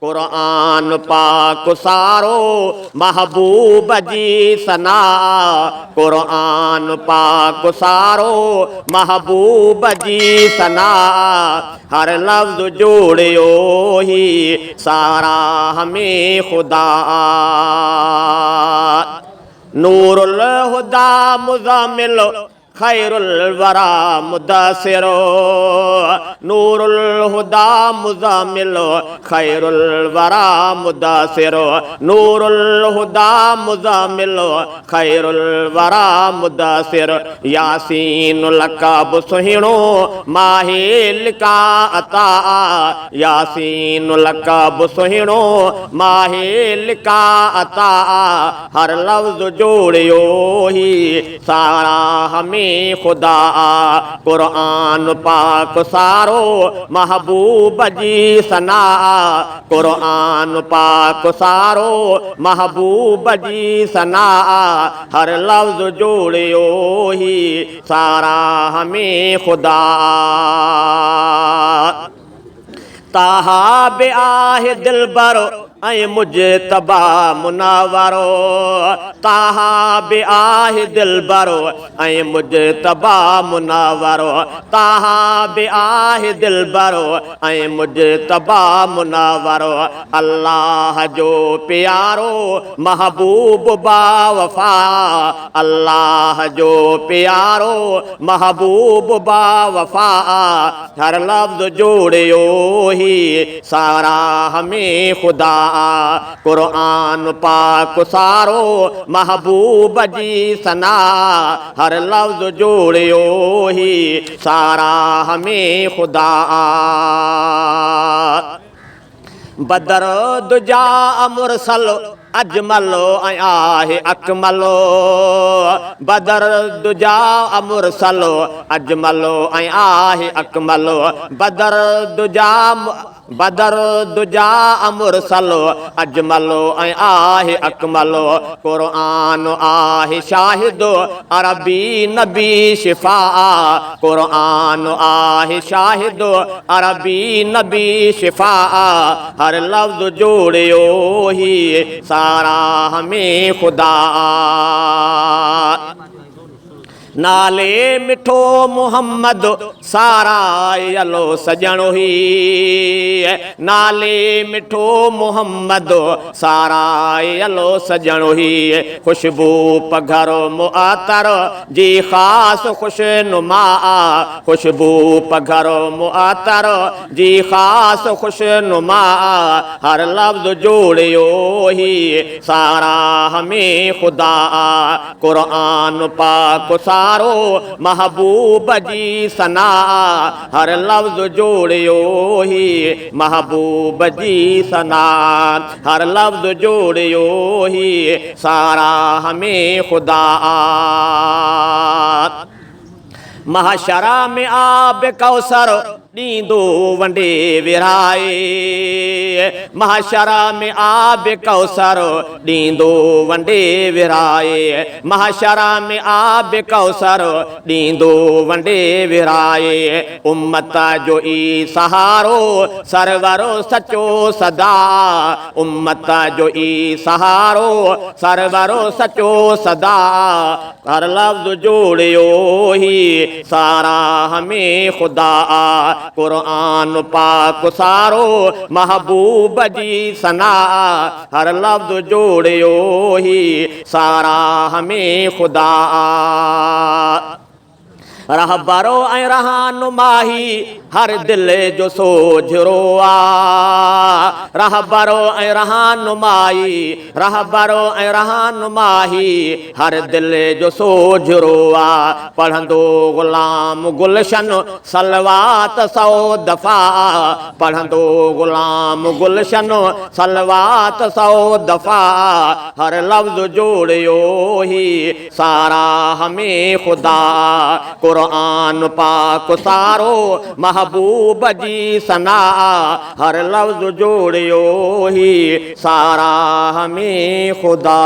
कुरान पाक सारो महबूब जी सना, कुरान पाक सारो महबूब जी सना, हर लफ्ज़ जोड़ियो ही सारा हमें खुदा। नूरुल हुदा मुज़म्मिल खैरुल वरा मुदस्सिरो, नूरुल हुदा मुज़म्मिल खैरुल वरा मुदस्सिरो, नूरुल हुदा मुज़म्मिल खैरुल वरा मुदस्सिर, यासीन लक़ब सुहिणो माहे लिका अता, यासीन लक़ब सुहिणो माहे लिका अता, हर लफ्ज़ जोड़ियो ही सारा हमें खुदा। कुरान पाक सारो महबूब जी सना, कुरान पाक सारो महबूब जी सना, हर लफ्ज़ जोड़ियो ही सारा हमें खुदा। ताहा बे आहे दिलबरो ऐं मुजतबा मुनावरो, ताहा बे आहे दिलबरो ऐं मुजतबा मुनावरो, ताहा बे आहे दिलबरो ऐं मुजतबा मुनावरो, अल्लाह जो प्यारो महबूब बावफ़ा, अल्लाह जो प्यारो महबूब बावफ़ा, हर लफ्ज़ जोड़ियो ही सारा हमें खुदा। कुरान पाक सारो महबूब जी सना, हर लफ्ज़ जोड़ियो ही सारा हमें खुदा। बदर दुजा मुरसल अजमलो ऐं आहे अकमलो, बदर दुजा मुरसलो अजमलो ऐं आहे अकमलो, बदर दुजा मुरसलो अजमलो ऐं आहे अकमलो, कुरान आहे शाहिद अरबी नबी शिफ़ा, कुरान आहे शाहिद अरबी नबी शिफ़ा, हर लफ्ज़ जोड़ियो ही सारा हमें खुदा। नाले मिठो मुहम्मद सारा यलो सजणो ही, नाले मिठो मुहम्मद सारा यलो सजणो ही, खुशबू पघरो मुआतर जी ख़ासि खुशनुमा, खुशबू पघरो मुआतर जी ख़ासि खुशनुमा, हर लफ्ज़ जोड़ियो ही सारा हमें खुदा। कुरान पाक सारो महबूब जी सना, हर लफ्ज़ जोड़ियो ही महबूब जी सना, हर लफ्ज़ जोड़ियो ही सारा हमें खुदा। महशरा में आब कौसर ॾींदो वंडे विराए, महशरा में आब कौसर ॾींदो वंडे विराए, महशरा में आब कौसर ॾींदो वंडे विराए, उम्मत जो ई सहारो सरवरो सचो सदा, उम्मत जो ई सहारो सरवरो सचो सदा, हर लफ्ज़ जोड़ियो ही सारा हमें खुदा। कुरान पाक सारो महबूब जी सना, हर लफ्ज़ जोड़ियो ही सारा हमें खुदा। रहबरो ऐं रहनुमाही हर दिल जो सोझरो आ, रहबरो ऐं रहनुमाही, रहबरो ऐं रहनुमाही हर दिल जो सोझरो आ, पढ़ंदो ग़ुलाम गुलशन सलवात 100 दफ़ा, पढ़ंदो ग़ुलाम गुलशन सलवात 100 दफ़ा, हर लफ्ज़ जोड़ियो ही सारा हमें खुदा। कुरान पाक सारो महबूब जी सना, हर लफ्ज़ जोड़ियो ही सारा हमें खुदा।